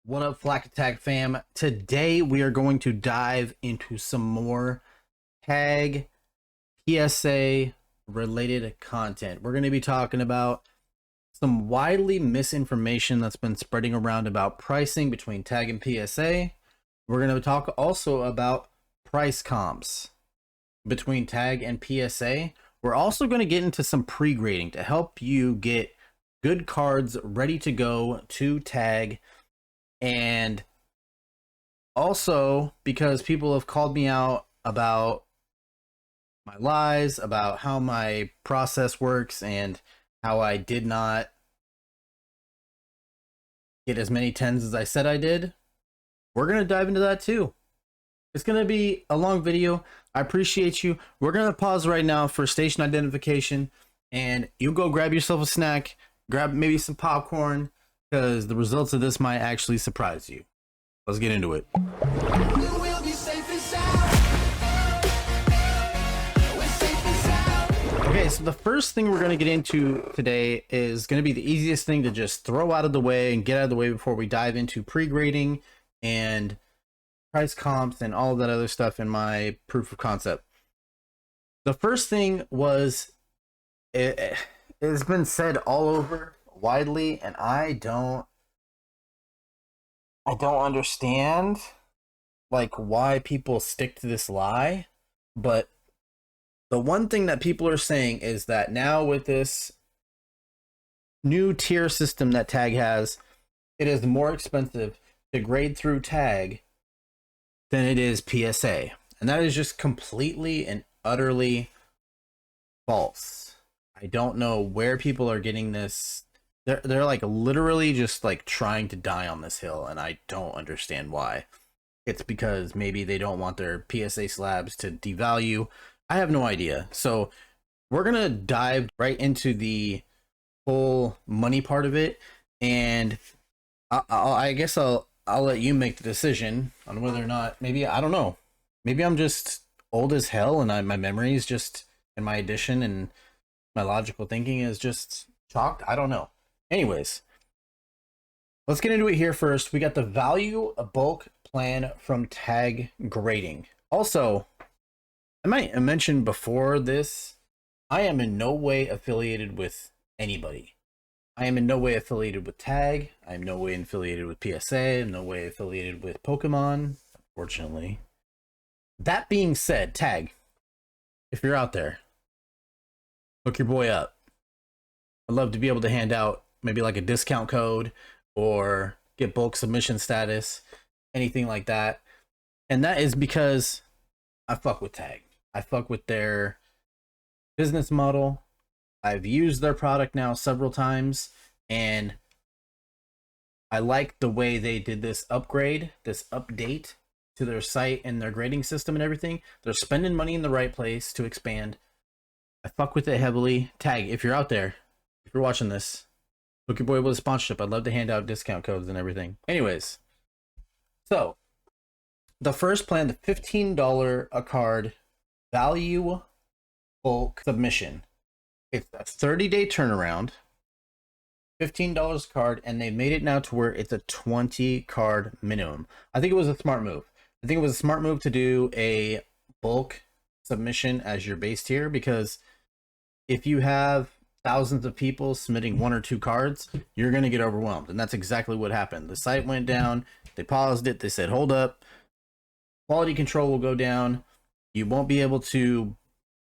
What up, Flack Attack fam? Today we are going to dive into some more tag PSA related content. We're going to be talking about some widely misinformation that's been spreading around about pricing between tag and PSA. We're going to talk also about price comps between tag and PSA. We're also going to get into some pre-grading to help you get good cards ready to go to tag. And also because people have called me out about my lies, about how my process works, and how I did not get as many 10s as I said I did. We're going to dive into that too. It's going to be a long video. I appreciate you. We're going to pause right now for station identification, and you go grab yourself a snack, grab maybe some popcorn, because the results of this might actually surprise you. Let's get into it. Okay, so the first thing we're going to get into today is going to be the easiest thing to just throw out of the way and get out of the way before we dive into pre-grading and price comps and all of that other stuff in my proof of concept. The first thing was, it's been said all over widely, and I don't understand like why people stick to this lie. But the one thing that people are saying is that now with this new tier system that tag has, it is more expensive to grade through tag than it is PSA, and that is just completely and utterly false. I don't know where people are getting this. They're like literally just like trying to die on this hill, and I don't understand why. It's because maybe they don't want their PSA slabs to devalue. I have no idea. So we're gonna dive right into the whole money part of it, and I guess I'll let you make the decision on whether or not, maybe, I don't know, maybe I'm just old as hell and my memory is just, and my addition and my logical thinking is just chalked. I don't know. Anyways, let's get into it here first. We got the value bulk plan from Tag Grading. Also, I might mention before this, I am in no way affiliated with anybody. I am in no way affiliated with Tag. I am no way affiliated with PSA. I'm no way affiliated with Pokemon, unfortunately. That being said, Tag, if you're out there, hook your boy up. I'd love to be able to hand out maybe like a discount code or get bulk submission status, anything like that. And that is because I fuck with Tag. I fuck with their business model. I've used their product now several times, and I like the way they did this upgrade, this update to their site and their grading system and everything. They're spending money in the right place to expand. I fuck with it heavily. Tag, if you're out there, if you're watching this, hook your boy with a sponsorship. I'd love to hand out discount codes and everything. Anyways, so the first plan, the $15 a card value bulk submission. It's a 30-day turnaround, $15 a card, and they made it now to where it's a 20 card minimum. I think it was a smart move. I think it was a smart move to do a bulk submission as your base tier, because if you have thousands of people submitting one or two cards, you're going to get overwhelmed. And that's exactly what happened. The site went down. They paused it. They said, hold up. Quality control will go down. You won't be able to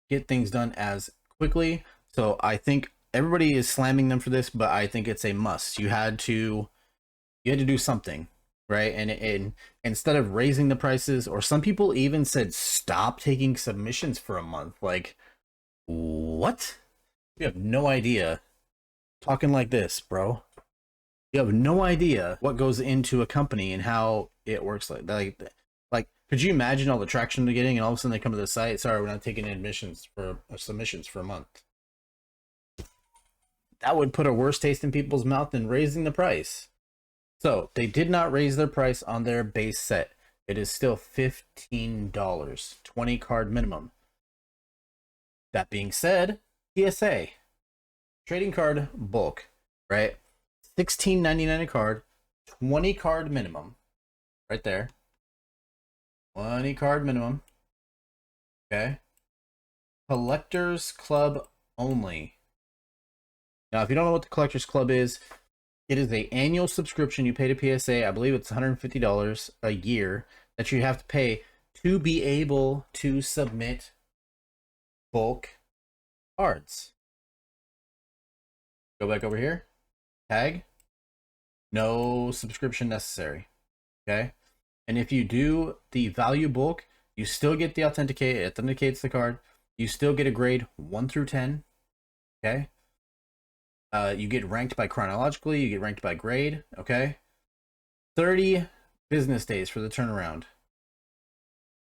get things done as quickly. So I think everybody is slamming them for this, but I think it's a must. You had to do something, right? And instead of raising the prices, or some people even said stop taking submissions for a month. Like, what? You have no idea. Talking like this, bro. You have no idea what goes into a company and how it works. Like, could you imagine all the traction they're getting, and all of a sudden they come to the site? Sorry, we're not taking admissions for submissions for a month. That would put a worse taste in people's mouth than raising the price. So they did not raise their price on their base set. It is still $15, 20 card minimum. That being said, PSA, trading card bulk, right? $16.99 a card, 20 card minimum. Right there. 20 card minimum. Okay. Collectors Club only. Now, if you don't know what the Collectors Club is, it is an annual subscription you pay to PSA. I believe it's $150 a year that you have to pay to be able to submit bulk cards. Go back over here. Tag. No subscription necessary. Okay. And if you do the value bulk, you still get the authenticate. It authenticates the card. You still get a grade 1 through 10. Okay. You get ranked by chronologically. You get ranked by grade. Okay. 30 business days for the turnaround.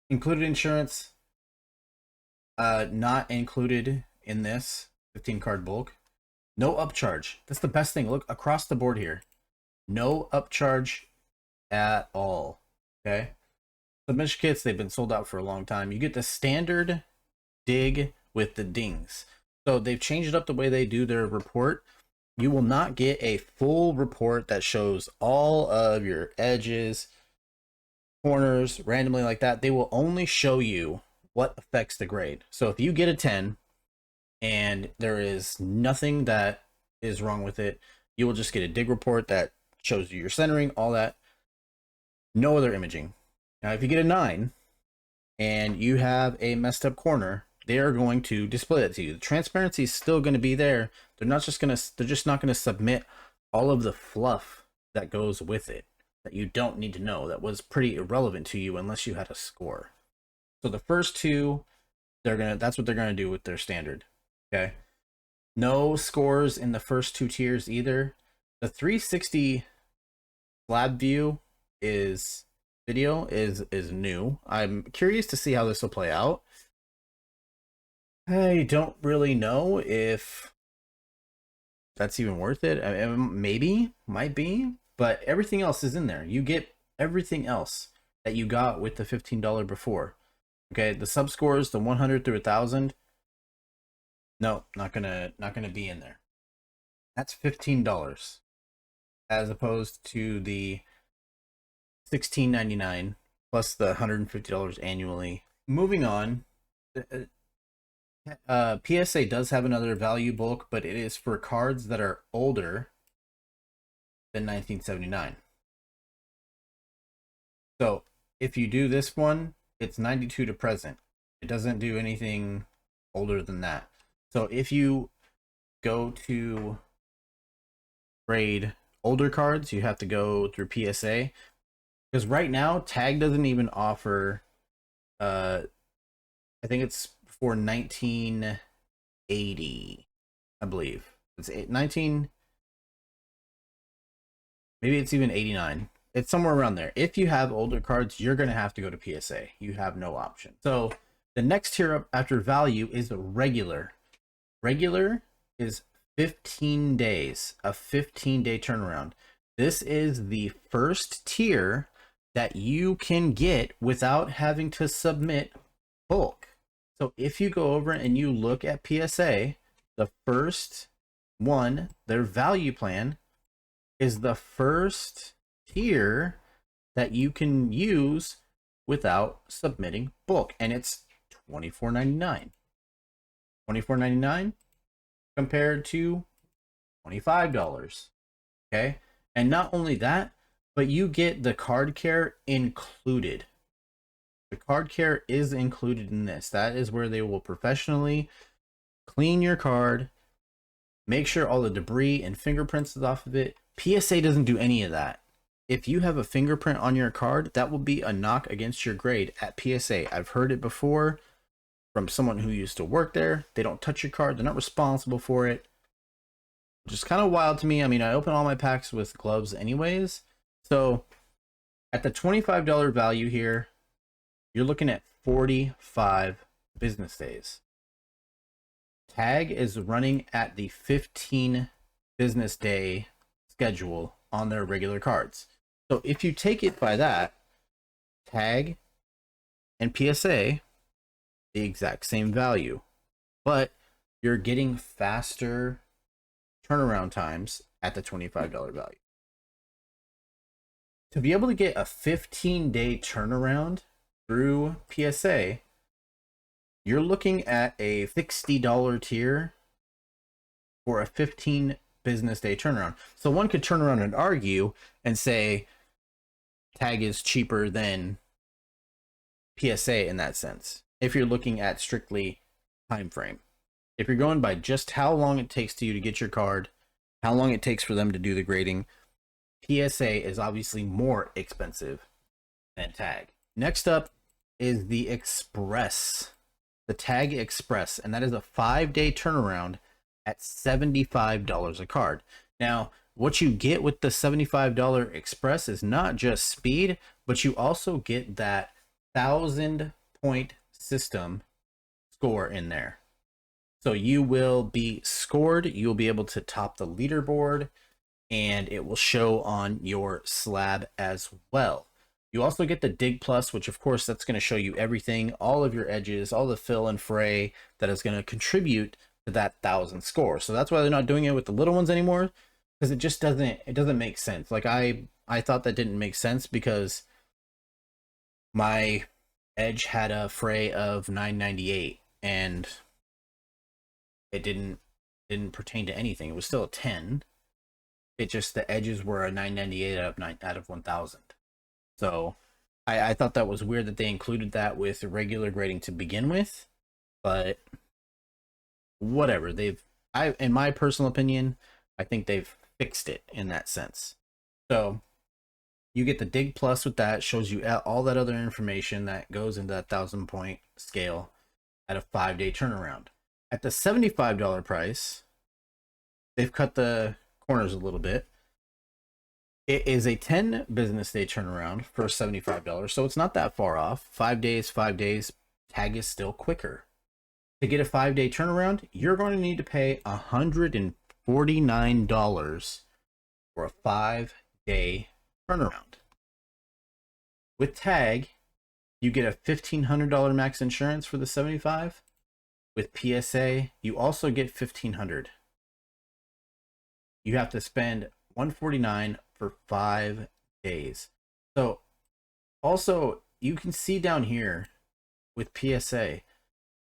Included insurance. Not included in this 15 card bulk. No upcharge. That's the best thing. Look across the board here. No upcharge at all. Okay. Submission kits, they've been sold out for a long time. You get the standard dig with the dings. So they've changed up the way they do their report. You will not get a full report that shows all of your edges, corners, randomly like that. They will only show you what affects the grade. So if you get a 10 and there is nothing that is wrong with it, you will just get a dig report that shows you your centering, all that. No other imaging. Now, if you get a 9 and you have a messed up corner, they are going to display that to you. The transparency is still going to be there. They're just not going to submit all of the fluff that goes with it that you don't need to know, that was pretty irrelevant to you unless you had a score. So the first two, that's what they're going to do with their standard. Okay. No scores in the first two tiers either. The 360 slab view is new. I'm curious to see how this will play out. I don't really know if that's even worth it. I mean, maybe, might be, but everything else is in there. You get everything else that you got with the $15 before. Okay, the sub scores, the 100 through 1,000. No, not gonna be in there. That's $15 as opposed to the $16.99 plus the $150 annually. Moving on, PSA does have another value bulk, but it is for cards that are older than 1979. So if you do this one, it's 92 to present. It doesn't do anything older than that. So if you go to grade older cards, you have to go through PSA. Because right now, Tag doesn't even offer, I think it's for 1980, I believe. It's 19, maybe it's even 89. It's somewhere around there. If you have older cards, you're going to have to go to PSA. You have no option. So the next tier up after value is regular. Regular is 15 days, a 15-day turnaround. This is the first tier that you can get without having to submit bulk. So if you go over and you look at PSA, the first one, their value plan, is the first tier that you can use without submitting bulk, and it's $24.99. $24.99 compared to $25. Okay, and not only that, but you get the card care included. The card care is included in this. That is where they will professionally clean your card, make sure all the debris and fingerprints is off of it. PSA doesn't do any of that. If you have a fingerprint on your card, that will be a knock against your grade at PSA. I've heard it before from someone who used to work there. They don't touch your card. They're not responsible for it. Which is kind of wild to me. I mean, I open all my packs with gloves anyways. So at the $25 value here, you're looking at 45 business days. Tag is running at the 15 business day schedule on their regular cards. So if you take it by that, Tag and PSA, the exact same value, but you're getting faster turnaround times at the $25 value. to be able to get a 15-day turnaround through PSA, you're looking at a $60 tier for a 15 business day turnaround. So one could turn around and argue and say tag is cheaper than PSA in that sense, if you're looking at strictly time frame. If you're going by just how long it takes to you to get your card, how long it takes for them to do the grading, PSA is obviously more expensive than tag. Next up is the Express, the Tag Express, and that is a 5-day turnaround at $75 a card. Now, what you get with the $75 Express is not just speed, but you also get that 1,000-point system score in there. So you will be scored, you'll be able to top the leaderboard, and it will show on your slab as well. You also get the Dig Plus, which of course that's going to show you everything, all of your edges, all the fill and fray that is going to contribute to that 1,000 score. So that's why they're not doing it with the little ones anymore, because it just doesn't make sense. Like I thought that didn't make sense because my edge had a fray of 998 and it didn't pertain to anything. It was still a 10. It just, the edges were a 998 out of 1,000. So I thought that was weird that they included that with regular grading to begin with, but whatever. In my personal opinion, I think they've fixed it in that sense. So you get the Dig Plus with that, shows you all that other information that goes into that 1,000-point scale at a 5-day turnaround. At the $75 price, they've cut the corners a little bit. It is a 10 business day turnaround for $75, so it's not that far off. 5 days, tag is still quicker. To get a 5-day turnaround, you're going to need to pay $149 for a 5-day turnaround. With tag, you get a $1,500 max insurance for the 75. With PSA, you also get $1,500. You have to spend $149 for 5 days. So also you can see down here with PSA,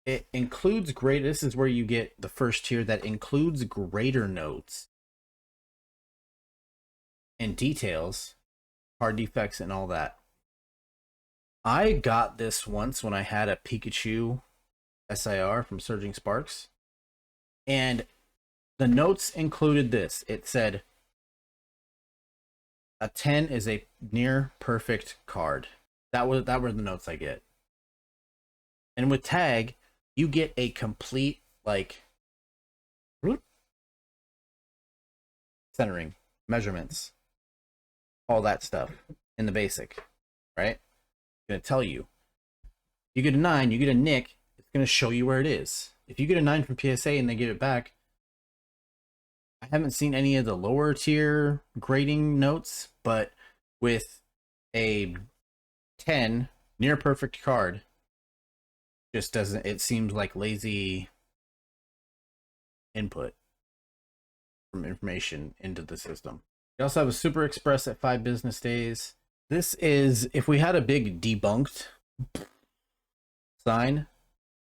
it includes grade. This is where you get the first tier that includes grader notes and details, card defects, and all that. I got this once when I had a Pikachu SIR from Surging Sparks, and the notes included this. It said a 10 is a near perfect card. That were the notes I get. And with tag, you get a complete, like, centering, measurements, all that stuff in the basic, right? It's going to tell you. You get a 9, you get a nick, it's going to show you where it is. If you get a 9 from PSA and they give it back, I haven't seen any of the lower tier grading notes, but with a 10 near perfect card, just doesn't, it seems like lazy input from information into the system. You also have a Super Express at 5 business days. This is, if we had a big debunked sign,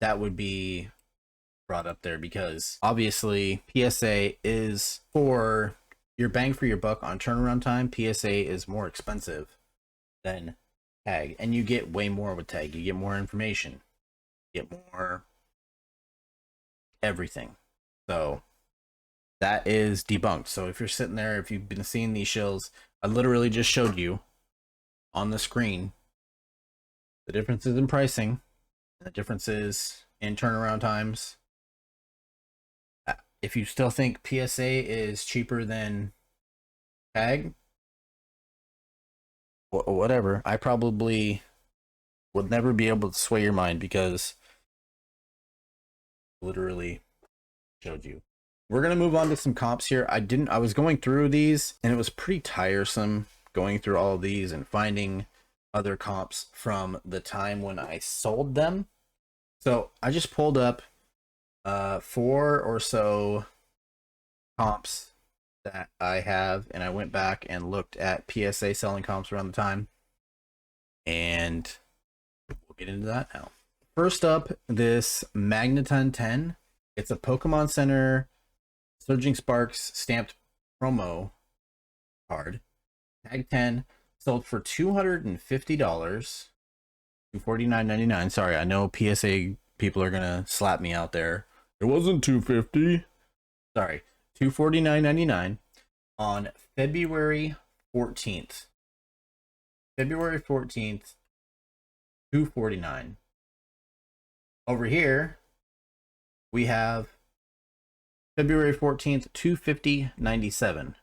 that would be brought up there, because obviously PSA is for your bang for your buck on turnaround time. PSA is more expensive than tag, and you get way more with tag. You get more information, you get more everything. So that is debunked. So if you're sitting there, if you've been seeing these shills, I literally just showed you on the screen the differences in pricing, the differences in turnaround times. If you still think PSA is cheaper than tag, whatever, I probably would never be able to sway your mind, because literally showed you. We're gonna move on to some comps here. I was going through these and it was pretty tiresome going through all of these and finding other comps from the time when I sold them. So I just pulled up 4 or so comps that I have, and I went back and looked at PSA selling comps around the time, and we'll get into that now. First up, this Magneton 10. It's a Pokemon Center Surging Sparks stamped promo card. Tag 10 sold for $250. $249.99. Sorry, I know PSA people are gonna slap me out there. It wasn't $250. Sorry, $249.99 on February 14th. February 14th, $249. Over here, we have February 14th, $250.97.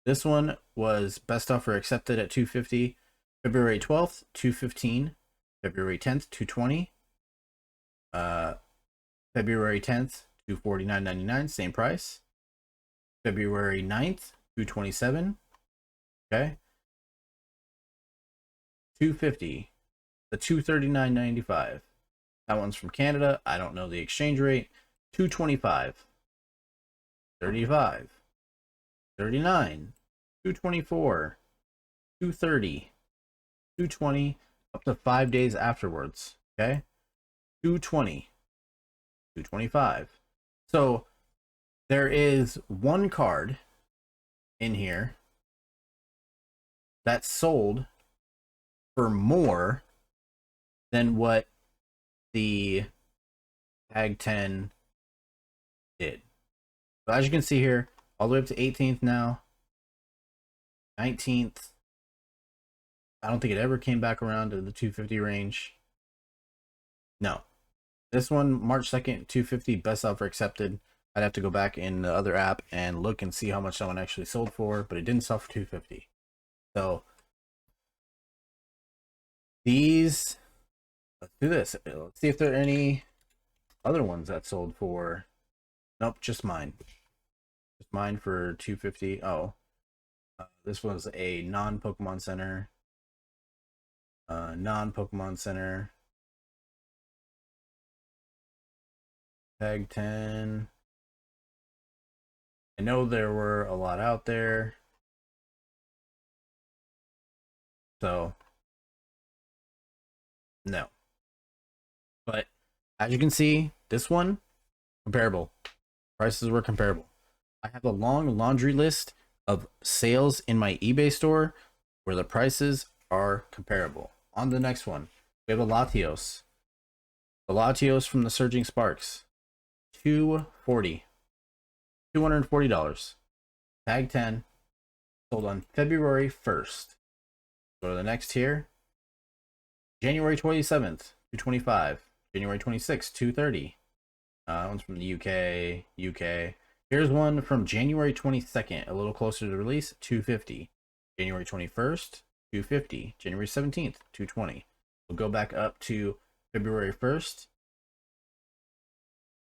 This one was best offer accepted at $250. February 12th, $215. February 10th, $220. February 10th, $249.99, same price. February 9th, $227. Okay. $250. The $239.95. That one's from Canada. I don't know the exchange rate. $225. $35. $39. $224. $230. $220. Up to 5 days afterwards. Okay. $220. $225. So there is one card in here that sold for more than what the Tag 10 did. So as you can see here, all the way up to 18th now, 19th. I don't think it ever came back around to the 250 range. No. This one, March 2nd, 250, best offer accepted. I'd have to go back in the other app and look and see how much that one actually sold for, but it didn't sell for 250. So these, let's do this. Let's see if there are any other ones that sold for. Nope, just mine. Just mine for 250. Oh, this was a non-Pokemon Center. Non-Pokemon Center. Tag 10. I know there were a lot out there. So, no. But as you can see, this one, comparable. Prices were comparable. I have a long laundry list of sales in my eBay store where the prices are comparable. On the next one, we have a Latios. The Latios from the Surging Sparks. $240. $240. Tag 10. Sold on February 1st. Go to the next tier. January 27th, $225. January 26th, $230. That one's from the UK. Here's one from January 22nd, a little closer to the release, $250. January 21st, $250. January 17th, $220. We'll go back up to February 1st.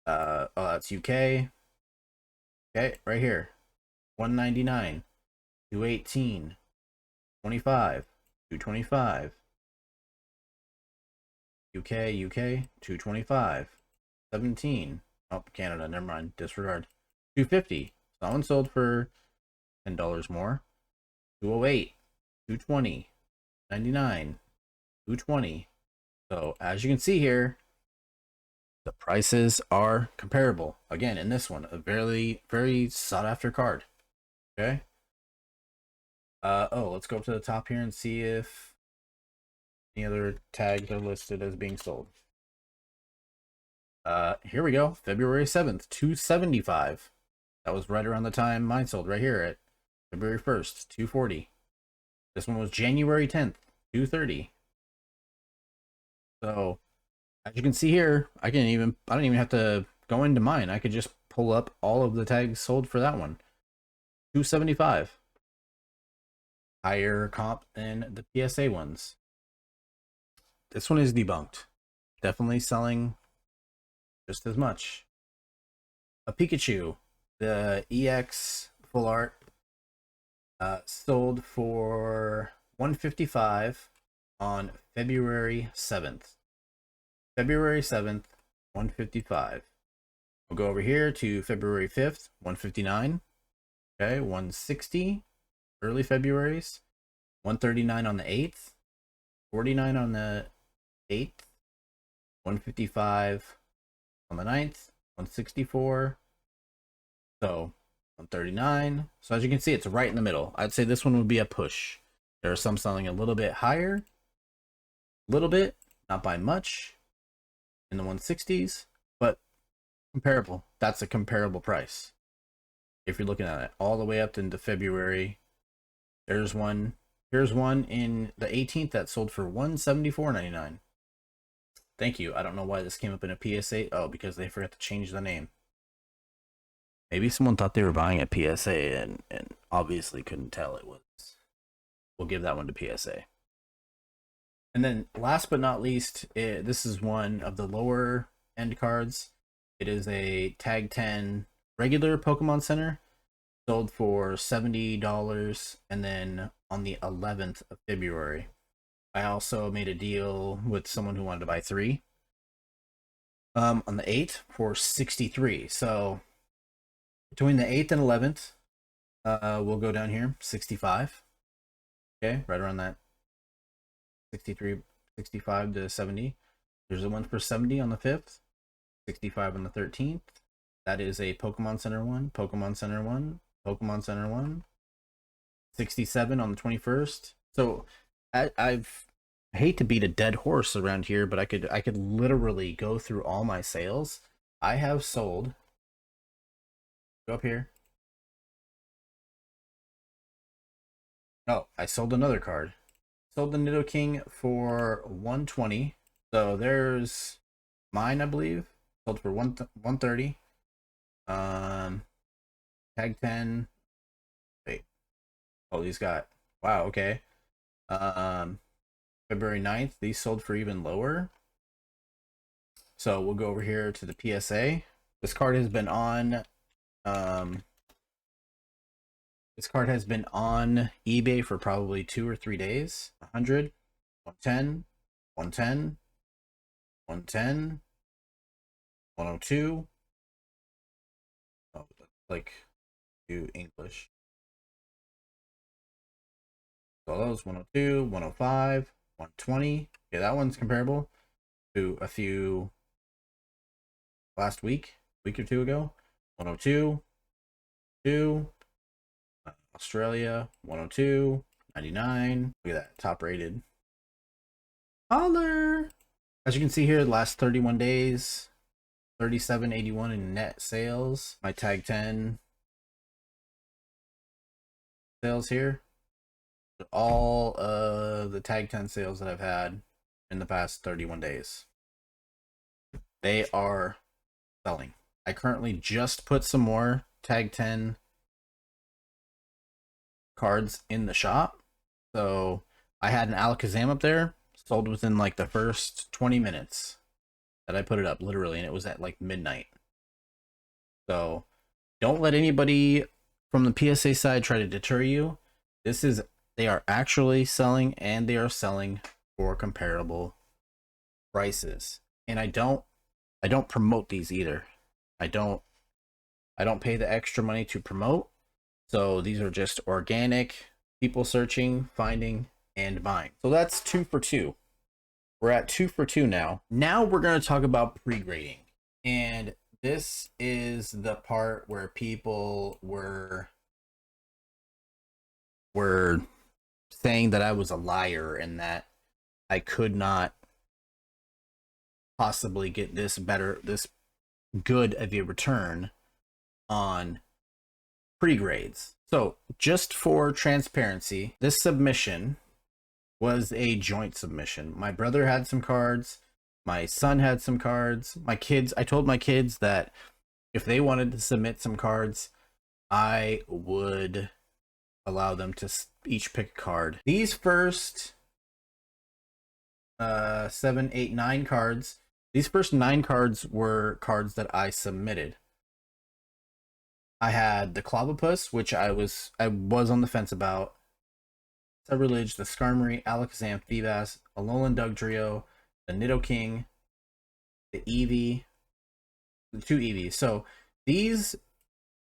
Oh, that's UK. Okay, right here. $199. $218. $25. $225. UK, $225. 17. Oh, Canada, never mind. Disregard. $250. That one sold for $10 more. $208. $220. $99. $220. So as you can see here, the prices are comparable. Again, in this one, a very, very sought after card. Okay. Oh, let's go up to the top here and see if any other tags are listed as being sold. Here we go. February 7th, $275. That was right around the time mine sold, right here at February 1st, $240. This one was January 10th, $230. So as you can see here, I don't even have to go into mine. I could just pull up all of the tags sold for that one. $275. Higher comp than the PSA ones. This one is debunked. Definitely selling just as much. A Pikachu, the EX full art, sold for $155 on February 7th. February 7th, $155. We'll go over here to February 5th, $159. Okay, 160 early February's, 139 on the 8th, 49 on the 8th, 155 on the 9th, 164. So 139. So as you can see, it's right in the middle. I'd say this one would be a push. There are some selling a little bit higher, little bit, not by much, in the 160s, but comparable. That's a comparable price. If you're looking at it all the way up into February, there's one. Here's one in the 18th that sold for $174.99. Thank you. I don't know why this came up in a PSA. Oh, because they forgot to change the name. Maybe someone thought they were buying a PSA and obviously couldn't tell it was. We'll give that one to PSA. And then last but not least, this is one of the lower end cards. It is a Tag 10 regular Pokemon Center, sold for $70, and then on the 11th of February. I also made a deal with someone who wanted to buy 3 on the 8th for $63. So between the 8th and 11th, we'll go down here, 65. Okay, right around that 63, 65 to 70. There's a one for 70 on the 5th, 65 on the 13th. That is a Pokemon Center 1, Pokemon Center 1, Pokemon Center 1. 67 on the 21st. So I hate to beat a dead horse around here, but I could literally go through all my sales. I have sold. Go up here. Oh, I sold another card. Sold the Nidoking for 120. So there's mine, I believe. Sold for 130. Tag 10. Wait. Oh, these got, wow, okay. February 9th, these sold for even lower. So we'll go over here to the PSA. This card has been on eBay for probably 2 or 3 days. 100, 110, 110, 110, 102. Oh, like do English. So those 102, 105, 120. Okay, that one's comparable to a few last week or two ago. 102, 2, Australia, 102, 99. Look at that, top rated. Holler! As you can see here, the last 31 days, 37.81 in net sales. My Tag 10 sales here. All the Tag 10 sales that I've had in the past 31 days. They are selling. I currently just put some more Tag 10 cards in the shop. So I had an Alakazam up there, sold within like the first 20 minutes that I put it up, literally, and it was at like midnight. So don't let anybody from the PSA side try to deter you. They are actually selling, and they are selling for comparable prices. And I don't promote these either. I don't pay the extra money to promote. So these are just organic people searching, finding, and buying. So that's 2 for 2. We're at 2 for 2 now. Now we're going to talk about pre-grading. And this is the part where people were saying that I was a liar and that I could not possibly get this good of a return on pre-grades. So just for transparency, this submission was a joint submission. My brother had some cards, my son had some cards, I told my kids that if they wanted to submit some cards, I would allow them to each pick a card. These first 7, 8, 9 cards, these first 9 cards were cards that I submitted. I had the Clobbopus, which I was on the fence about. Sabrilige, the Skarmory, Alakazam, Feebas, Alolan Dugtrio, the Nidoking, the Eevee, the 2 Eevees. So these,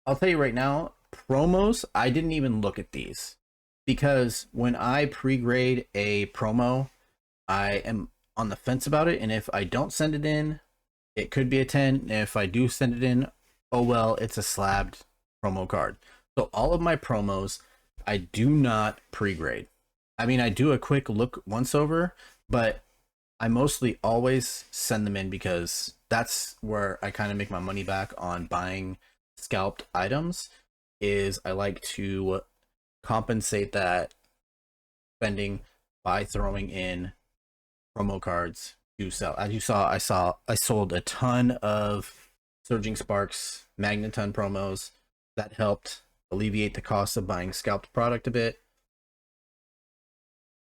I'll tell you right now, promos, I didn't even look at these because when I pre-grade a promo, I am on the fence about it. And if I don't send it in, it could be a 10. And if I do send it in, oh well, it's a slabbed promo card. So all of my promos, I do not pre-grade. I mean, I do a quick look once over, but I mostly always send them in because that's where I kind of make my money back on buying scalped items. Is I like to compensate that spending by throwing in promo cards to sell. As you saw, I sold a ton of Surging Sparks Magneton promos. That helped alleviate the cost of buying scalped product a bit.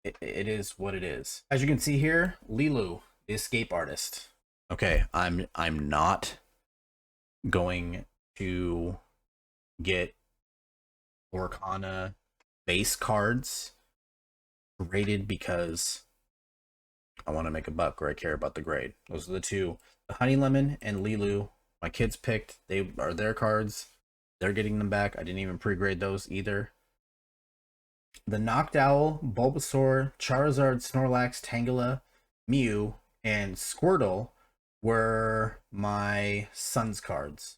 It is what it is. As you can see here, Lilu, the escape artist. Okay, I'm not going to get Orkana base cards graded because I want to make a buck or I care about the grade. Those are the two. The Honey Lemon and Lilu, my kids picked. They are their cards. They're getting them back. I didn't even pre-grade those either. The Knocked Owl, Bulbasaur, Charizard, Snorlax, Tangela, Mew, and Squirtle were my son's cards.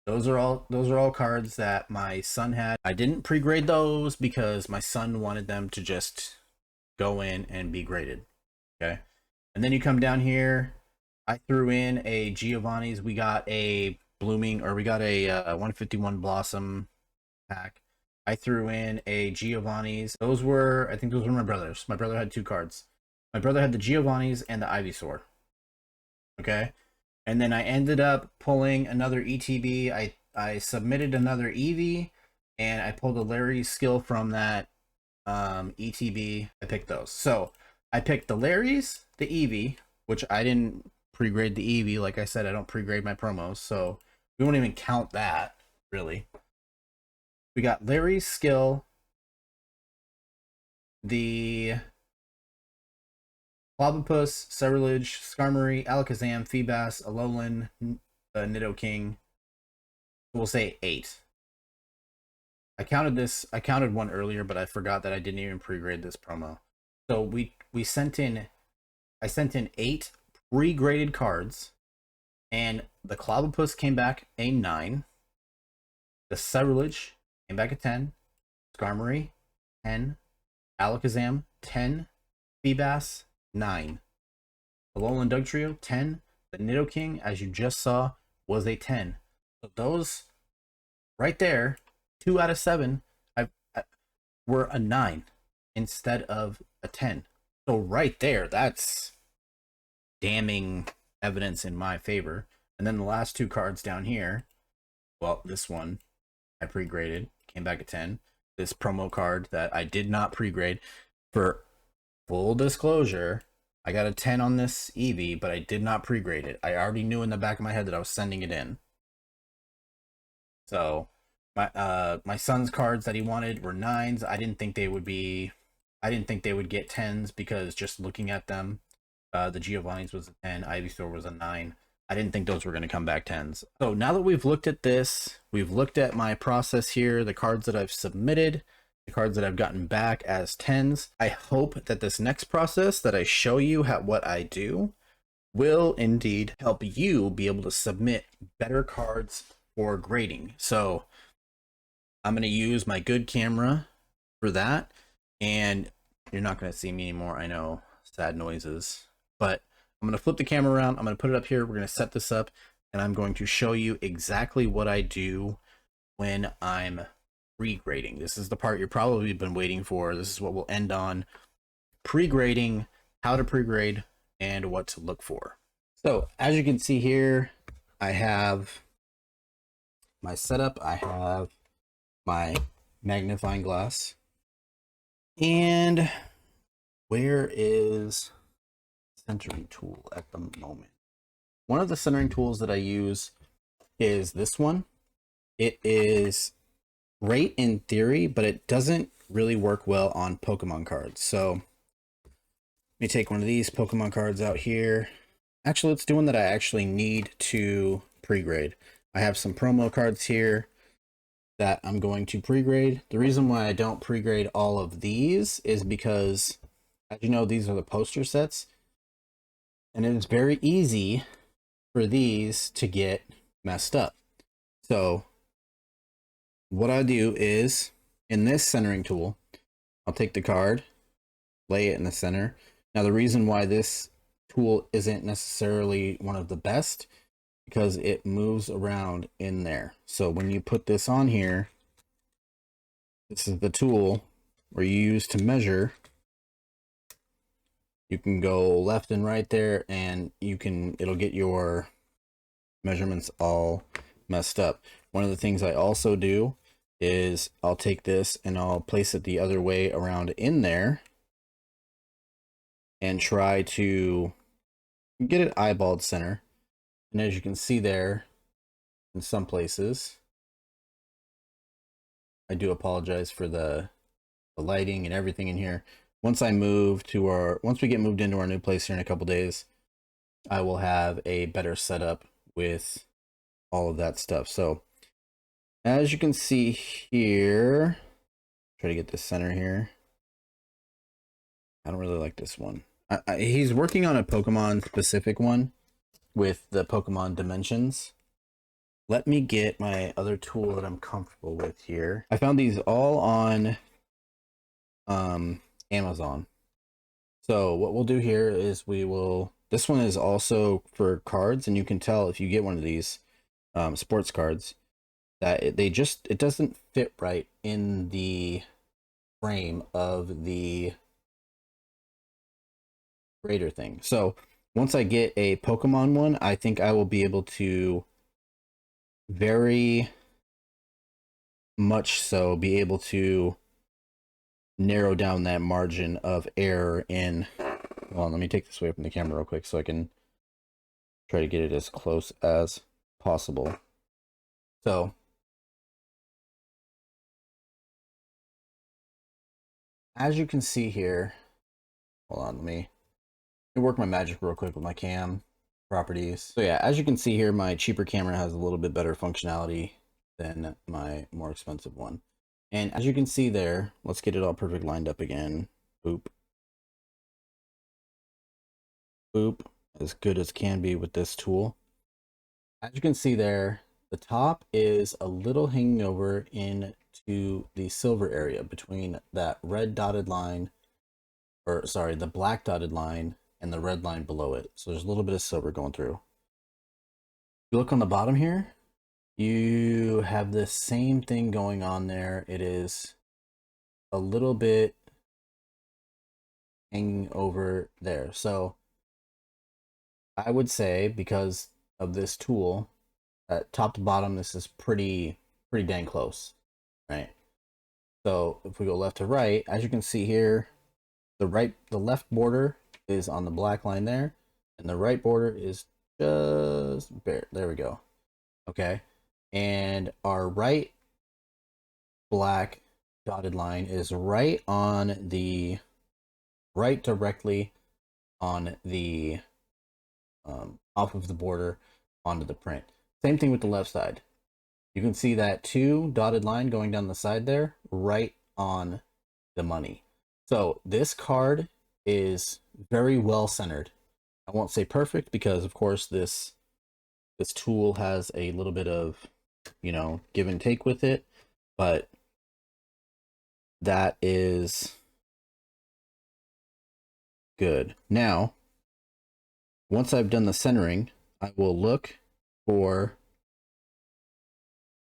Those are all cards that my son had. I didn't pre-grade those because my son wanted them to just go in and be graded. Okay. And then you come down here. I threw in a Giovanni's. We got a blooming, or we got a 151 Blossom pack. I threw in a Giovanni's. Those were, I think those were my brother's. My brother had two cards. My brother had the Giovanni's and the Ivysaur. Okay. And then I ended up pulling another ETB. I submitted another Eevee, and I pulled a Larry's skill from that ETB. I picked those. So I picked the Larry's, the Eevee, which I didn't pre-grade the Eevee. Like I said, I don't pre-grade my promos, so we won't even count that, really. We got Larry's skill, the Clobbopus, Cerulege, Skarmory, Alakazam, Feebas, Alolan, Nidoking. We'll say 8. I counted one earlier, but I forgot that I didn't even pre-grade this promo. So I sent in 8 pre-graded cards, and the Clobbopus came back a 9. The Cerulege came back a 10. Skarmory, 10. Alakazam, 10. Feebas, 9. The Alolan Dugtrio, 10. The Nidoking, as you just saw, was a 10. So those right there, 2 out of 7, were a 9 instead of a 10. So right there, that's damning evidence in my favor. And then the last 2 cards down here, well, this one I pre-graded, came back a 10. This promo card that I did not pre-grade. For full disclosure, I got a 10 on this Eevee, but I did not pre-grade it. I already knew in the back of my head that I was sending it in. So my son's cards that he wanted were 9s. I didn't think they would get 10s because just looking at them, the Giovanni's was a 10, Ivysaur was a 9. I didn't think those were going to come back 10s. So now that we've looked at this, we've looked at my process here, the cards that I've submitted, the cards that I've gotten back as 10s. I hope that this next process that I show you what I do will indeed help you be able to submit better cards for grading. So I'm going to use my good camera for that, and you're not going to see me anymore. I know, sad noises, but I'm going to flip the camera around. I'm going to put it up here. We're going to set this up, and I'm going to show you exactly what I do when I'm pre-grading. This is the part you've probably been waiting for. This is what we'll end on: pre-grading, how to pre-grade, and what to look for. So as you can see here, I have my setup. I have my magnifying glass, and where is centering tool at the moment? One of the centering tools that I use is this one. It is great in theory, but it doesn't really work well on Pokemon cards. So let me take one of these Pokemon cards out here. Actually, let's do one that I actually need to pre-grade. I have some promo cards here that I'm going to pre-grade. The reason why I don't pre-grade all of these is because, as you know, these are the poster sets, and it is very easy for these to get messed up. So what I do is, in this centering tool, I'll take the card, lay it in the center. Now the reason why this tool isn't necessarily one of the best, because it moves around in there. So when you put this on here, this is the tool where you use to measure. You can go left and right there, and it'll get your measurements all messed up. One of the things I also do is I'll take this and I'll place it the other way around in there and try to get it eyeballed center. And as you can see there, in some places, I do apologize for the lighting and everything in here. Once we get moved into our new place here in a couple days, I will have a better setup with all of that stuff. So as you can see here, try to get this center here. I don't really like this one. He's working on a Pokemon specific one with the Pokemon dimensions. Let me get my other tool that I'm comfortable with here. I found these all on Amazon. So what we'll do here is this one is also for cards, and you can tell if you get one of these sports cards that it doesn't fit right in the frame of the grader thing. So once I get a Pokemon one, I think I will be able to very much so be able to narrow down that margin of error in. Hold on, let me take this away from the camera real quick so I can try to get it as close as possible. So as you can see here, hold on, let me work my magic real quick with my cam properties. So yeah, as you can see here, my cheaper camera has a little bit better functionality than my more expensive one. And as you can see there, let's get it all perfect lined up again. Boop. Boop. As good as can be with this tool. As you can see there, the top is a little hanging over into the silver area between that red dotted line, or sorry, the black dotted line and the red line below it. So there's a little bit of silver going through. You look on the bottom here, you have the same thing going on there. It is a little bit hanging over there. So I would say, because of this tool, top to bottom, this is pretty dang close, right? So if we go left to right, as you can see here, the left border is on the black line there, and the right border is just bare. There we go. Okay, and our right black dotted line is right directly on the off of the border onto the print. Same thing with the left side. You can see that 2 dotted line going down the side there, right on the money. So this card is very well centered. I won't say perfect, because of course this tool has a little bit of, give and take with it, but that is good. Now, once I've done the centering, I will look for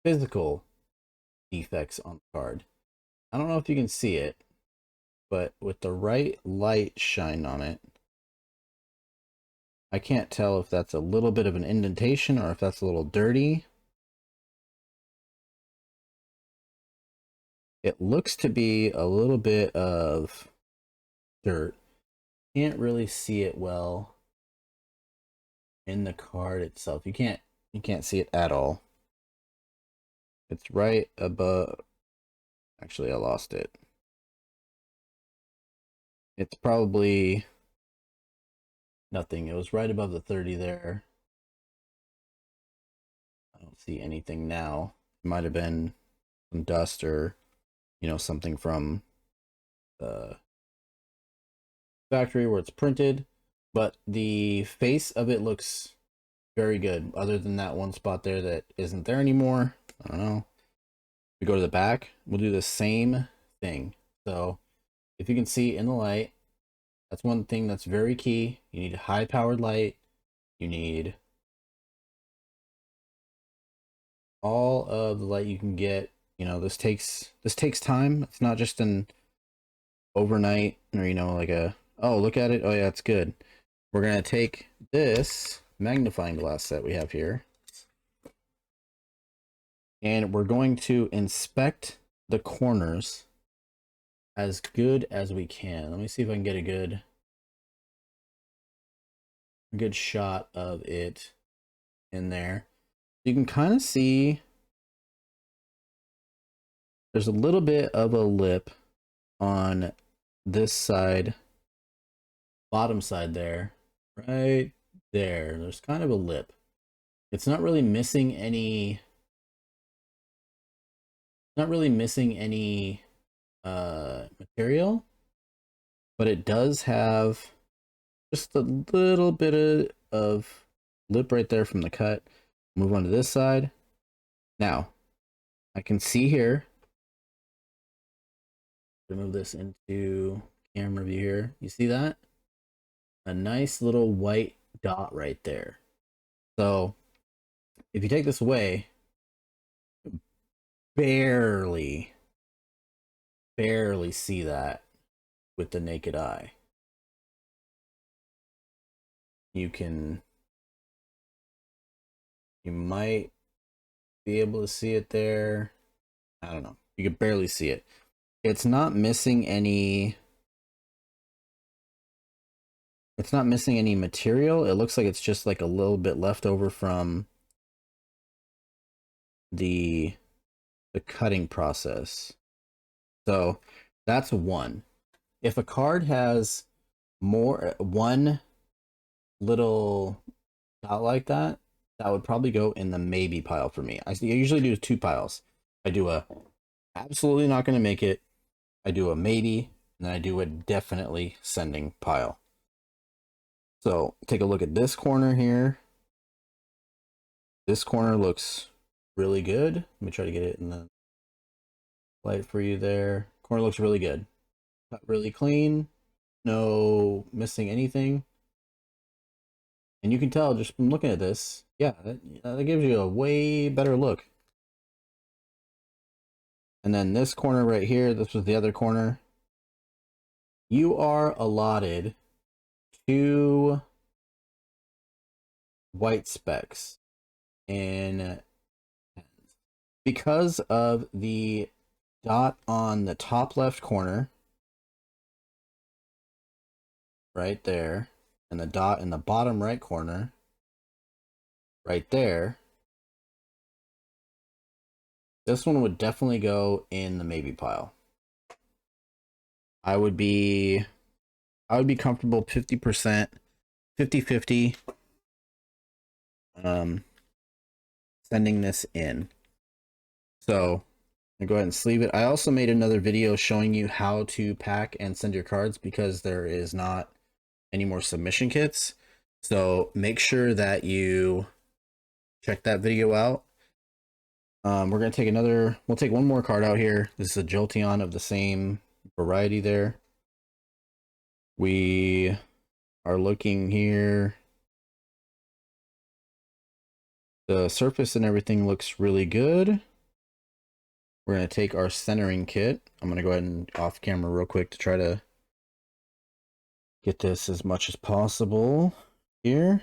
physical defects on the card. I don't know if you can see it, but with the right light shine on it, I can't tell if that's a little bit of an indentation or if that's a little dirty. It looks to be a little bit of dirt. Can't really see it well in the card itself. You can't see it at all. It's right above. Actually, I lost it. It's probably nothing. It was right above the 30 there. I don't see anything now. It might have been some dust or, you know, something from the factory where it's printed. But the face of it looks very good, other than that one spot there that isn't there anymore. I don't know. We go to the back, we'll do the same thing. So if you can see in the light, that's one thing that's very key. You need a high powered light. You need all of the light you can get. You know, this takes time. It's not just an overnight, or, you know, like a, oh, look at it, oh yeah, it's good. We're gonna take this magnifying glass that we have here, and we're going to inspect the corners as good as we can. Let me see if I can get a good shot of it in there. You can kind of see there's a little bit of a lip on this side, bottom side there, right there. There's kind of a lip. It's not really missing any, material, but it does have just a little bit of lip right there from the cut. Move on to this side. Now, I can see here, move this into camera view here. You see that? A nice little white dot right there. So if you take this away, barely see that with the naked eye. You might be able to see it there. I don't know. You can barely see it. It's not missing any material. It looks like it's just like a little bit left over from the cutting process. So that's one. If a card has one little dot like that, that would probably go in the maybe pile for me. I usually do 2 piles. I do a absolutely not going to make it, I do a maybe, and then I do a definitely sending pile. So take a look at this corner here. This corner looks really good. Let me try to get it in the light for you there. Corner looks really good. Cut really clean. No missing anything. And you can tell just from looking at this, yeah, that gives you a way better look. And then this corner right here, this was the other corner. You are allotted 2 white specks in because of the dot on the top left corner right there, and the dot in the bottom right corner right there. This one would definitely go in the maybe pile. I would be comfortable 50%, 50-50 sending this in. So I'll go ahead and sleeve it. I also made another video showing you how to pack and send your cards because there is not any more submission kits. So make sure that you check that video out. We're gonna take we'll take one more card out here. This is a Jolteon of the same variety there. We are looking here. The surface and everything looks really good. We're gonna take our centering kit. I'm gonna go ahead and off camera real quick to try to get this as much as possible here.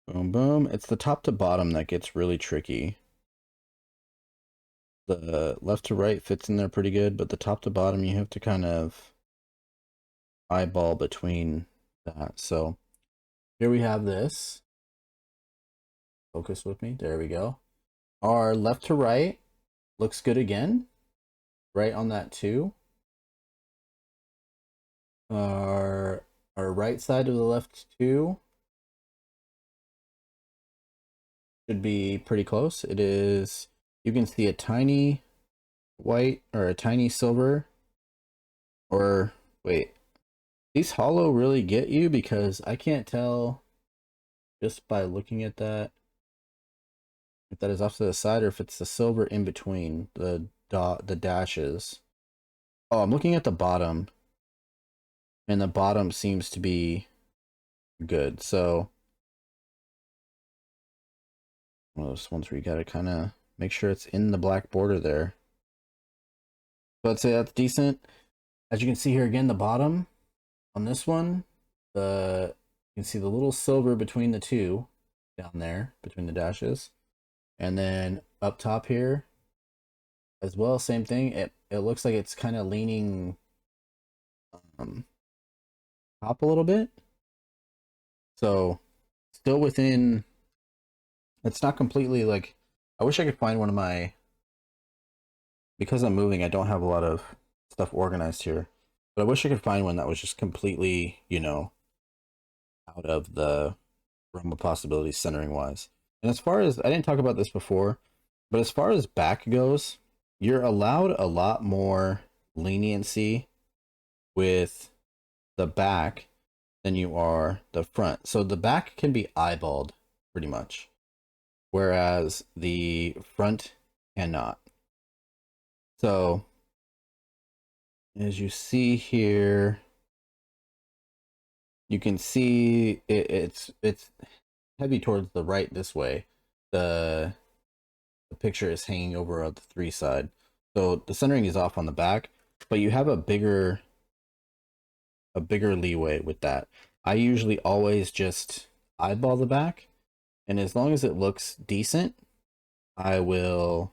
Boom, boom. It's the top to bottom that gets really tricky. The left to right fits in there pretty good, but the top to bottom, you have to kind of eyeball between that. So here we have this. Focus with me. There we go. Our left to right looks good again. Right on that too. Our right side of the left too. should be pretty close. It is, you can see a tiny white or a tiny silver, or wait, these hollow really get you because I can't tell just by looking at that if that is off to the side or if it's the silver in between the dashes. Oh, I'm looking at the bottom, and the bottom seems to be good. So one of those ones where you gotta kind of make sure it's in the black border there. So I'd say that's decent. As you can see here again, the bottom on this one, you can see the little silver between the two down there between the dashes, and then up top here as well, same thing. It looks like it's kind of leaning top a little bit, so still within. It's not completely like, I wish I could find one of my, because I'm moving, I don't have a lot of stuff organized here, but I wish I could find one that was just completely, you know, out of the realm of possibilities centering wise. And as far as, I didn't talk about this before, but as far as back goes, you're allowed a lot more leniency with the back than you are the front. So the back can be eyeballed pretty much, whereas the front cannot. So as you see here, you can see it's heavy towards the right this way. The picture is hanging over on the 3 side. So the centering is off on the back, but you have a bigger leeway with that. I usually always just eyeball the back, and as long as it looks decent, I will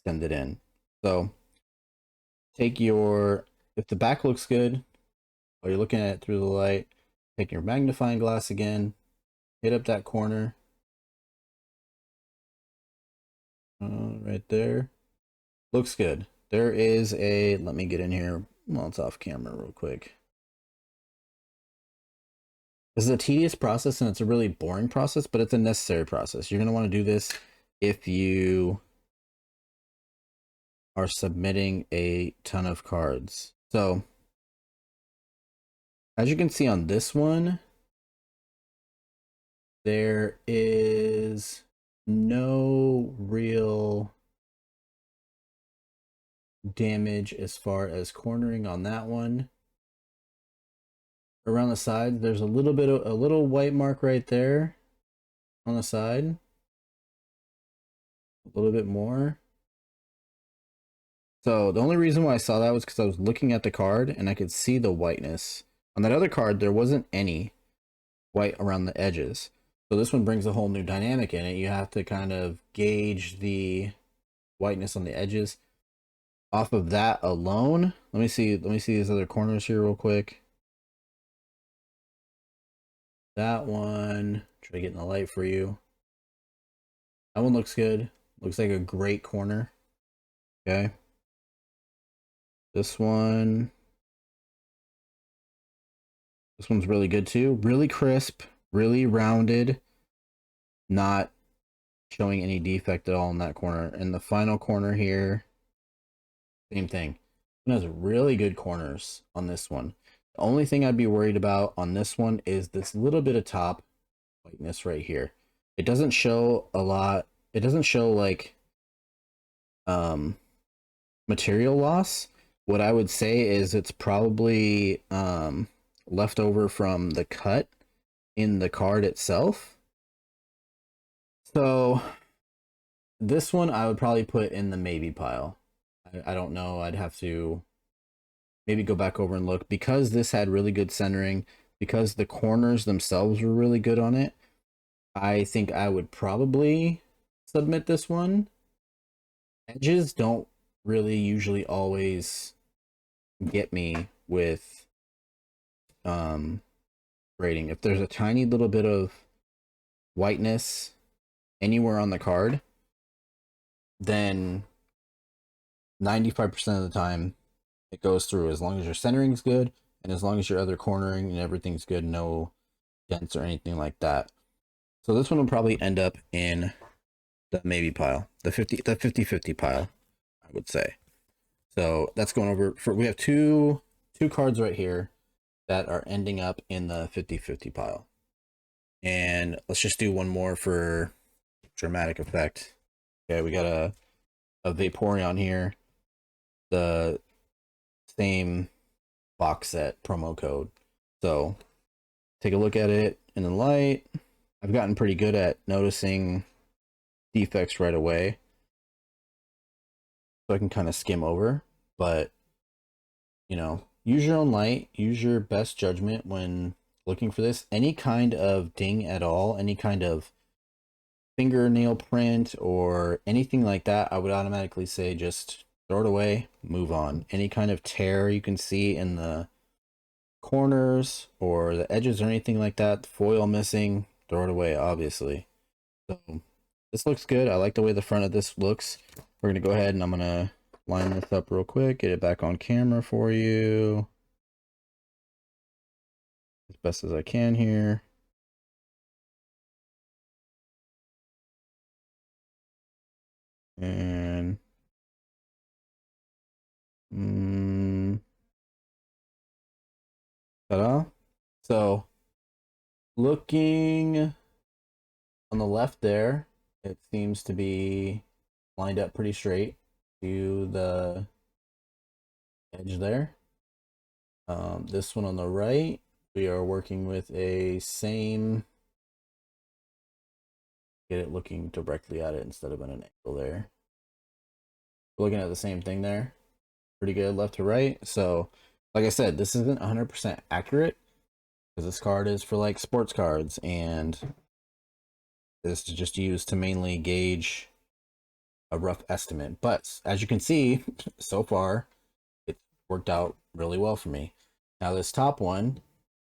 send it in. So take your, if the back looks good, or you're looking at it through the light, take your magnifying glass again, hit up that corner, right there. Looks good. There is a, let me get in here while it's off camera real quick. This is a tedious process and it's a really boring process, but it's a necessary process. You're going to want to do this if you are submitting a ton of cards. So as you can see on this one, there is no real damage as far as cornering on that one. Around the side, there's a little bit of a little white mark right there on the side. A little bit more. So the only reason why I saw that was because I was looking at the card and I could see the whiteness. On that other card, there wasn't any white around the edges. So this one brings a whole new dynamic in it. You have to kind of gauge the whiteness on the edges. Off of that alone, let me see these other corners here real quick. That one, try to get in the light for you. That one looks good. Looks like a great corner. Okay. This one's really good too. Really crisp, really rounded, not showing any defect at all in that corner. And the final corner here, same thing. It has really good corners on this one. The only thing I'd be worried about on this one is this little bit of top whiteness right here. It doesn't show a lot. It doesn't show like material loss. What I would say is it's probably left over from the cut in the card itself. So this one I would probably put in the maybe pile. I don't know. I'd have to maybe go back over and look, because this had really good centering, because the corners themselves were really good on it. I think I would probably submit this one. Edges don't really usually always get me with grading. If there's a tiny little bit of whiteness anywhere on the card, then 95% of the time it goes through, as long as your centering's good and as long as your other cornering and everything's good, no dents or anything like that. So this one will probably end up in the maybe pile, the 50 pile, I would say. So that's going over for, we have two cards right here that are ending up in the 50-50 pile. And let's just do one more for dramatic effect. Okay, we got a Vaporeon here. The same box set promo code. So take a look at it in the light. I've gotten pretty good at noticing defects right away, so I can kind of skim over. But you know, use your own light, use your best judgment when looking for this. Any kind of ding at all, any kind of fingernail print or anything like that, I would automatically say just throw it away, move on. Any kind of tear you can see in the corners or the edges or anything like that, the foil missing, throw it away, obviously. So this looks good. I like the way the front of this looks. We're gonna go ahead and I'm gonna line this up real quick, get it back on camera for you as best as I can here. And ta-da. So looking on the left there, it seems to be lined up pretty straight to the edge there. This one on the right, we are working with a same, get it looking directly at it instead of at an angle there. We're looking at the same thing there. Pretty good left to right. So like I said, this isn't 100% accurate because this card is for like sports cards, and this is just used to mainly gauge a rough estimate. But as you can see, so far, it worked out really well for me. Now this top one,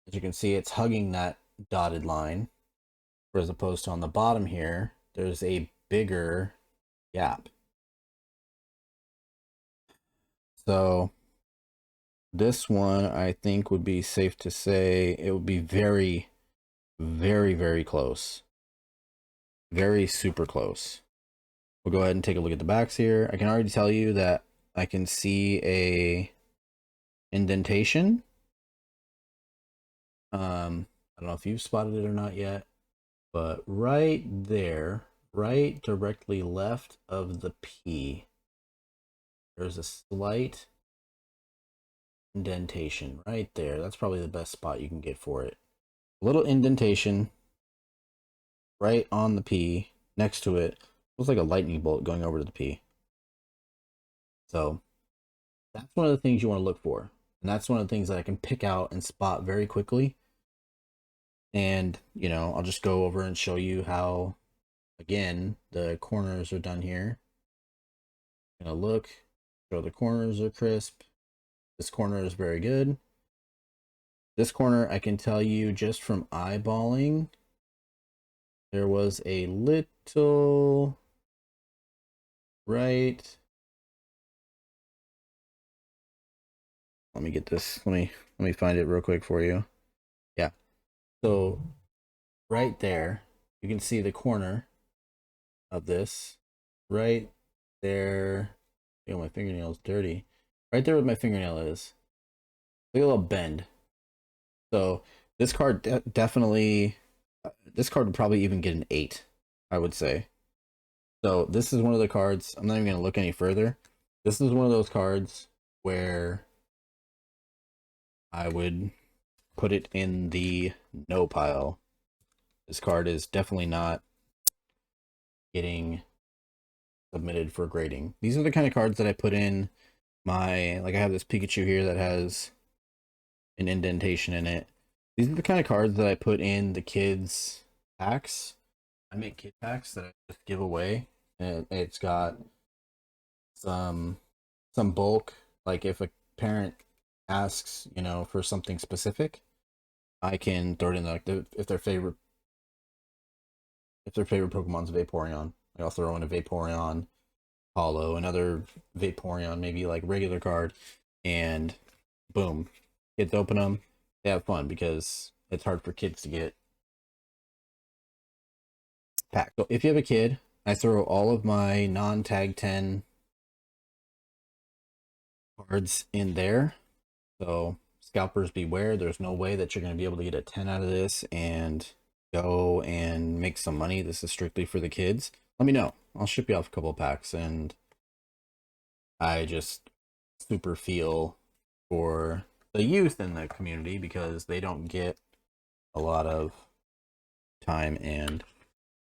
as you can see, it's hugging that dotted line, as opposed to on the bottom here, there's a bigger gap. So this one, I think, would be safe to say it would be very, very, very close. Very super close. We'll go ahead and take a look at the backs here. I can already tell you that I can see a indentation. I don't know if you've spotted it or not yet, but right there, right directly left of the P, there's a slight indentation right there. That's probably the best spot you can get for it. A little indentation right on the P next to it. Looks like a lightning bolt going over to the P. So that's one of the things you want to look for. And that's one of the things that I can pick out and spot very quickly. And, you know, I'll just go over and show you how, again, the corners are done here. I'm gonna look, show the corners are crisp. This corner is very good. This corner, I can tell you just from eyeballing, there was a little right. Let me get this. Let me find it real quick for you. Yeah. So right there, you can see the corner of this. Right there. Oh, my fingernail's dirty. Right there where my fingernail is. Look at a little bend. So this card definitely, this card would probably even get an 8, I would say. So this is one of the cards, I'm not even going to look any further. This is one of those cards where I would put it in the no pile. This card is definitely not getting submitted for grading. These are the kind of cards that I put in my, like I have this Pikachu here that has an indentation in it. These are the kind of cards that I put in the kids packs. I make kid packs that I just give away. And it's got some bulk. Like if a parent asks, you know, for something specific, I can throw it in like if their favorite Pokemon's Vaporeon, I'll throw in a Vaporeon Hollow, another Vaporeon, maybe like regular card, and boom, kids open them. They have fun because it's hard for kids to get pack. So if you have a kid, I throw all of my non-tag 10 cards in there. So scalpers beware. There's no way that you're going to be able to get a 10 out of this and go and make some money. This is strictly for the kids. Let me know. I'll ship you off a couple of packs. And I just super feel for the youth in the community because they don't get a lot of time and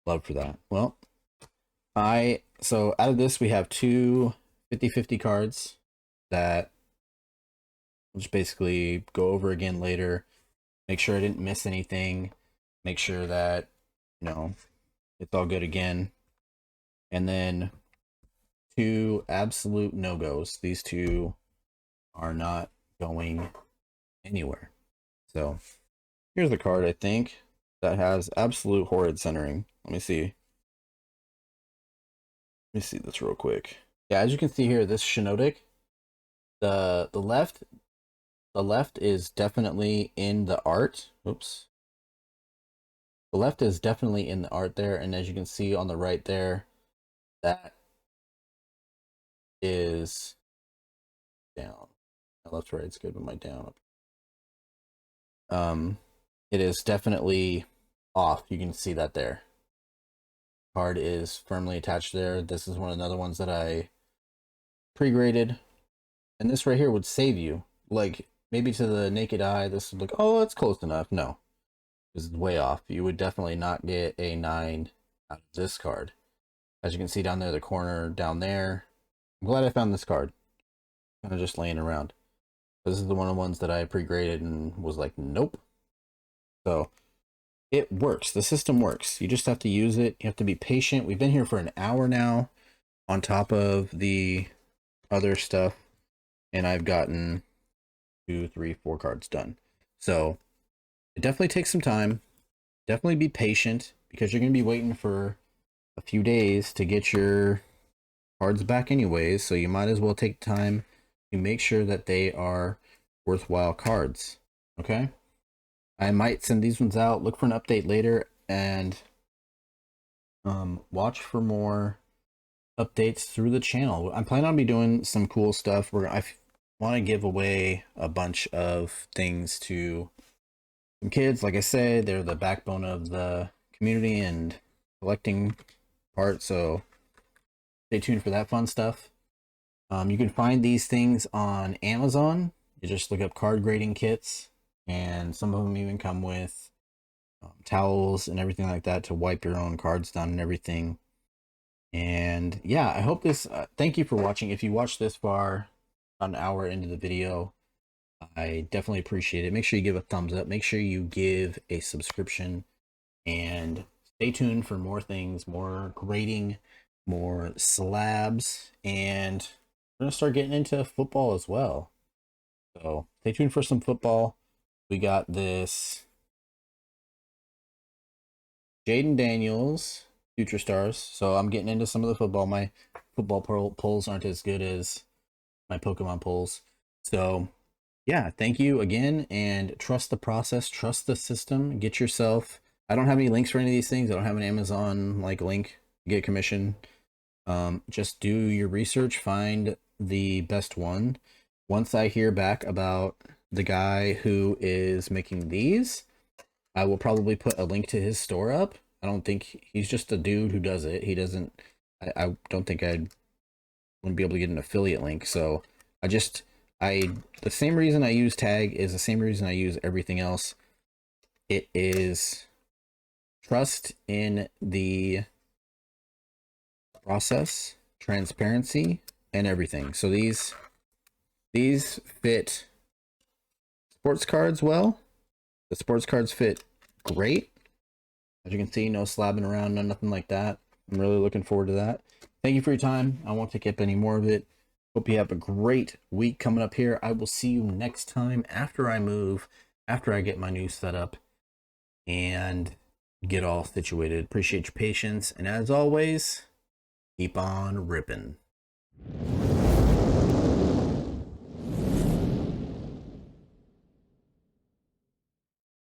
love for that. Well, so out of this we have two 50-50 cards that we'll just basically go over again later, make sure I didn't miss anything, make sure that it's all good again. And then two absolute no-goes. These two are not going anywhere. So here's the card, I think, that has absolute horrid centering. Let me see this real quick. Yeah, as you can see here, this Shinotic, the left is definitely in the art. Oops. The left is definitely in the art there, and as you can see on the right there, that is down. My left to right's good, but my down. It is definitely off. You can see that there. Card is firmly attached there. This is another ones that I pre-graded, and this right here would save you. Like maybe to the naked eye, this would look, oh, it's close enough. No, this is way off. You would definitely not get a 9 out of this card. As you can see down there, the corner down there. I'm glad I found this card. Kind of just laying around. This is the one of the ones that I pre-graded and was like, nope. So it works. The system works. You just have to use it. You have to be patient. We've been here for an hour now on top of the other stuff, and I've gotten 2, 3, 4 cards done. So it definitely takes some time. Definitely be patient because you're going to be waiting for a few days to get your cards back anyways. So you might as well take time to make sure that they are worthwhile cards. Okay? I might send these ones out, look for an update later, and watch for more updates through the channel. I'm planning on be doing some cool stuff where I want to give away a bunch of things to some kids. Like I said, they're the backbone of the community and collecting part, so stay tuned for that fun stuff. You can find these things on Amazon. You just look up card grading kits, and some of them even come with towels and everything like that to wipe your own cards down and everything. And yeah, I hope this, thank you for watching. If you watched this far, about an hour into the video, I definitely appreciate it. Make sure you give a thumbs up. Make sure you give a subscription, and stay tuned for more things, more grading, more slabs, and we're going to start getting into football as well. So stay tuned for some football. We got this Jaden Daniels, Future Stars. So I'm getting into some of the football. My football polls aren't as good as my Pokemon polls. So yeah, thank you again, and trust the process, trust the system. Get yourself, I don't have any links for any of these things. I don't have an Amazon like link to get commission. Just do your research, find the best one. Once I hear back about the guy who is making these, I will probably put a link to his store up. I don't think he's just a dude who does it. He doesn't, I don't think I wouldn't be able to get an affiliate link. So the same reason I use tag is the same reason I use everything else. It is trust in the process, transparency, and everything. So these fit sports cards well. The sports cards fit great. As you can see, no slabbing around, nothing like that. I'm really looking forward to that. Thank you for your time. I won't take up any more of it. Hope you have a great week coming up here. I will see you next time after I move, after I get my new setup and get all situated. Appreciate your patience. And as always, keep on ripping.